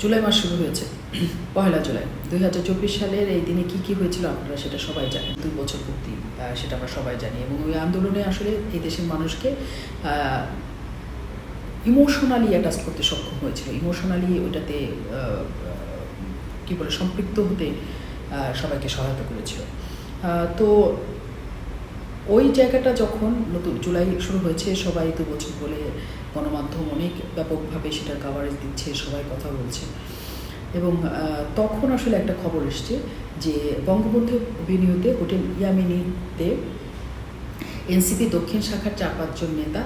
জুলাই মাস শুরু হয়েছে ১লা জুলাই ২০২৪ সালের এই দিনে কী হয়েছিল আপনারা সেটা সবাই জানেন। ২ বছর পূর্তি সেটা আমরা সবাই জানি এবং ওই আন্দোলনে আসলে এই দেশের মানুষকে ইমোশনালি অ্যাটাচ করতে সক্ষম হয়েছিল। ইমোশনালি ওইটাতে কী বলে সম্পৃক্ত হতে সবাইকে সহায়তা করেছিল। তো ওই জায়গাটা যখন নতুন জুলাই শুরু হয়েছে, সবাই ২ বছর বলে গণমাধ্যম অনেক ব্যাপকভাবে সেটার কাভারেজ দিচ্ছে, সবাই কথা বলছে এবং তখন আসলে একটা খবর এসছে যে বঙ্গবন্ধু এভিনিউতে হোটেল ইয়ামিনীতে এনসিপি দক্ষিণ শাখার ৪-৫ জন নেতা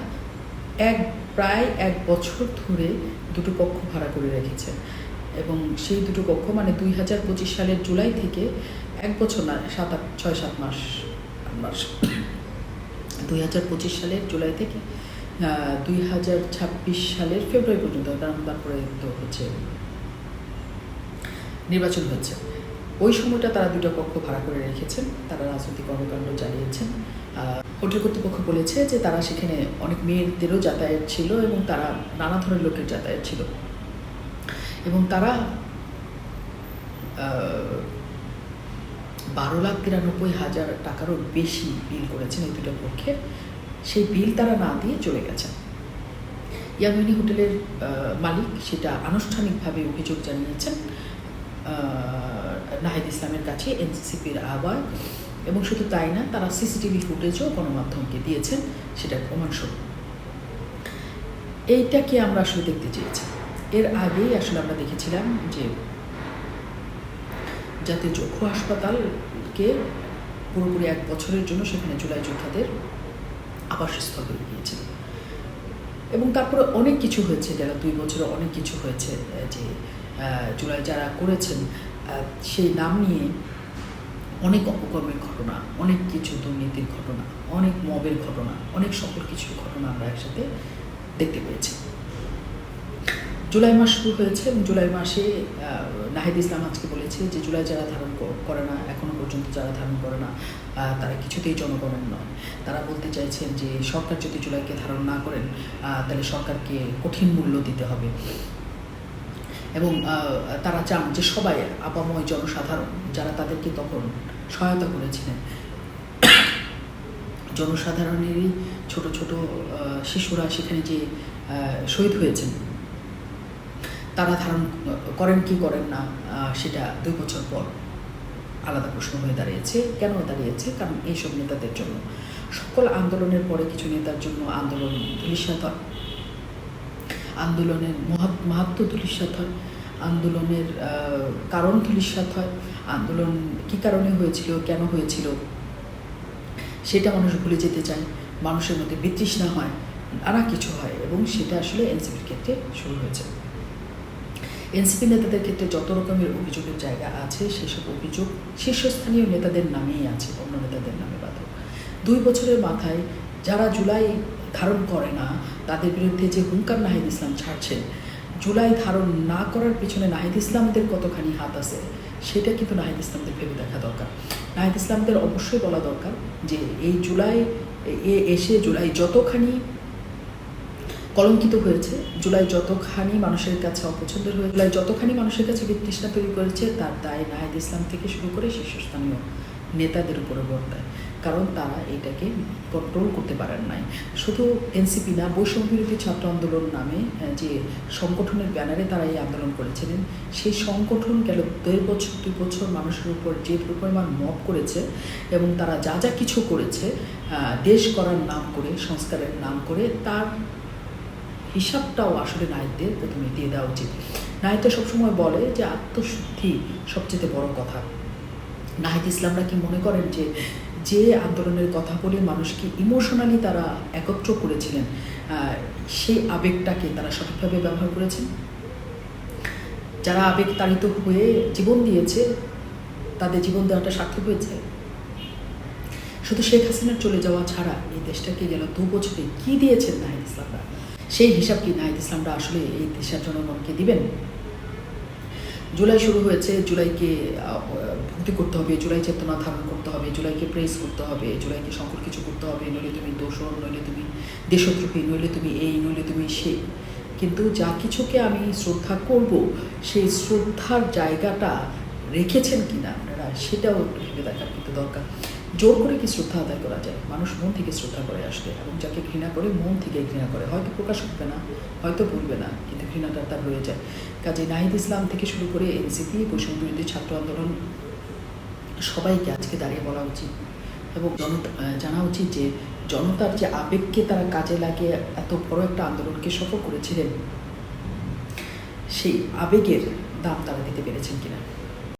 প্রায় ১ বছর ধরে দুটো কক্ষ ভাড়া করে রেখেছে এবং সেই দুটো কক্ষ মানে ২০২৫ সালের জুলাই থেকে ১ বছর না ৬-৭ মাস ২০২৫ সালের জুলাই থেকে ২০২৬ সালের ফেব্রুয়ারি পর্যন্ত, কারণ তারপরে তো হচ্ছে নির্বাচন হচ্ছে। ওই সময়টা তারা দুটো কক্ষ ভাড়া করে রেখেছেন, তারা রাজনৈতিক কর্মকাণ্ড চালিয়েছেন। হোটেল কর্তৃপক্ষ বলেছে যে তারা সেখানে অনেক মেয়েদেরও যাতায়াত ছিল এবং তারা নানা ধরনের লোকের যাতায়াত ছিল এবং তারা ১২,৯৩,০০০ টাকারও বেশি বিল করেছেন এই দুটো পক্ষে। সেই বিল তারা না দিয়ে চলে গেছেন। ইয়ামিনী হোটেলের মালিক সেটা আনুষ্ঠানিকভাবে অভিযোগ জানিয়েছেন নাহিদ ইসলামের কাছে, এনসিপির আহ্বায়ক, এবং শুধু তাই না, তারা সিসিটিভি ফুটেজও গণমাধ্যমকে দিয়েছেন সেটার প্রমাণস্বরূপ। এইটাকে আমরা আসলে দেখতে চেয়েছি। এর আগেই আসলে আমরা দেখেছিলাম যে জাতীয় চক্ষু হাসপাতালকে পুরোপুরি ১ বছরের জন্য সেখানে জুলাই যোদ্ধাদের আবাসস্থল হয়ে গিয়েছিল এবং তারপরে অনেক কিছু হয়েছে, যারা ২ বছরে অনেক কিছু হয়েছে যে জুলাই যারা করেছেন সেই নাম নিয়ে অনেক অপকর্মের ঘটনা, অনেক কিছু দুর্নীতির ঘটনা, অনেক মবের ঘটনা, অনেক সকল কিছুর ঘটনা আমরা একসাথে দেখতে পেয়েছি। জুলাই মাস শুরু হয়েছে এবং জুলাই মাসে নাহিদ ইসলাম আজকে বলেছে যে জুলাই যারা ধারণ করে না, এখনও পর্যন্ত যারা ধারণ করে না তারা কিছুতেই জনগণের নয়। তারা বলতে চাইছেন যে সরকার যদি জুলাইকে ধারণ না করেন তাহলে সরকারকে কঠিন মূল্য দিতে হবে এবং তারা চান যে সবাই আপাময় জনসাধারণ যারা তাদেরকে তখন সহায়তা করেছিলেন, জনসাধারণেরই ছোট ছোট শিশুরা সেখানে যে শহীদ হয়েছেন, তারা ধারণ করেন কি করেন না সেটা ২ বছর পর আলাদা প্রশ্ন হয়ে দাঁড়িয়েছে। কেন দাঁড়িয়েছে? কারণ এইসব নেতাদের জন্য, সকল আন্দোলনের পরে কিছু নেতার জন্য আন্দোলন ধূলিসাৎ হয়, আন্দোলনের মাহাত্ম্য ধূলিসাৎ হয়, আন্দোলনের কারণ ধূলিসাৎ হয়, আন্দোলন কী কারণে হয়েছিল, কেন হয়েছিল সেটা মানুষ ভুলে যেতে চায়, মানুষের মধ্যে বিতৃষ্ণা হয়, নানা কিছু হয় এবং সেটা আসলে এনসিপির ক্ষেত্রে শুরু হয়েছে। এনসিপি নেতাদের ক্ষেত্রে যত রকমের অভিযোগের জায়গা আছে সেসব অভিযোগ শীর্ষস্থানীয় নেতাদের নামেই আছে, অন্য নেতাদের নামে বাদ। ২ বছরের মাথায় যারা জুলাই ধারণ করে না তাদের বিরুদ্ধে যে হুঙ্কার নাহিদ ইসলাম ছাড়ছেন, জুলাই ধারণ না করার পিছনে নাহিদ ইসলামদের কতখানি হাত আছে সেটা কিন্তু নাহিদ ইসলামদের ভেবে দেখা দরকার। নাহিদ ইসলামদের অবশ্যই বলা দরকার যে এই জুলাই এসে জুলাই যতখানি কলঙ্কিত হয়েছে, জুলাই যতখানি মানুষের কাছে অপছন্দের হয়ে, জুলাই যতখানি মানুষের কাছে বিতৃষ্ণা তৈরি করেছে, তার দায় নাহিদ ইসলাম থেকে শুরু করে শীর্ষস্থানীয় নেতাদের উপরে বর্তায়, কারণ তারা এটাকে কন্ট্রোল করতে পারেন নাই। শুধু এনসিপি না, বৈষম্য বিরোধী ছাত্র আন্দোলন নামে যে সংগঠনের ব্যানারে তারা এই আন্দোলন করেছিলেন, সেই সংগঠন গেল ২ বছর মানুষের উপর যে পরিমাণ মব করেছে এবং তারা যা যা কিছু করেছে দেশ করার নাম করে, সংস্কারের নাম করে, তার হিসাবটাও আসলে নাহিদদের প্রথমে দিয়ে দেওয়া উচিত। নাহিদটা সবসময় বলে যে আত্মশুদ্ধি সবচেয়ে বড় কথা। নাহিদ ইসলামরা কি মনে করেন যে আন্দোলনের কথা বলে মানুষকে ইমোশনালি তারা একত্র করেছিলেন, সেই আবেগটাকে তারা সঠিকভাবে ব্যবহার করেছেন? যারা আবেগ তাড়িত হয়ে জীবন দিয়েছে তাদের জীবন দেওয়াটা সার্থক হয়েছে? শুধু শেখ হাসিনার চলে যাওয়া ছাড়া এই দেশটাকে গেল ২ বছরে কী দিয়েছেন নাহিদ ইসলামরা? সেই হিসাব কি নাহিদ ইসলামরা আসলে এই দেশের জনগণকে দিবেন? জুলাই শুরু হয়েছে, জুলাইকে ভক্তি করতে হবে, জুলাই চেতনা ধারণ করতে হবে, জুলাইকে প্রেস করতে হবে, জুলাইকে সকল কিছু করতে হবে, নইলে তুমি দোষর, নইলে তুমি দেশদ্রোহী, নইলে তুমি এই, নইলে তুমি সেই। কিন্তু যা কিছুকে আমি শ্রদ্ধা করব সেই শ্রদ্ধার জায়গাটা রেখেছেন কিনা আপনারা, সেটাও ভেবে দেখার কিন্তু দরকার। জোর করে কি শ্রদ্ধা আদায় করা যায়? মানুষ মন থেকে শ্রদ্ধা করে আসলে, এবং যাকে ঘৃণা করে মন থেকে ঘৃণা করে, হয়তো প্রকাশ করবে না, হয়তো বলবে না, কিন্তু ঘৃণাটা তার রয়ে যায়। কাজে নাহিদ ইসলাম থেকে শুরু করে এনসিপি, বৈষম্য বিরোধী ছাত্র আন্দোলন, সবাইকে আজকে দাঁড়িয়ে বলা উচিত এবং জানা উচিত যে জনতার যে আবেগকে তারা কাজে লাগিয়ে এত বড় একটা আন্দোলনকে সফল করেছিলেন, সেই আবেগের দাম তারা দিতে পেরেছেন কিনা।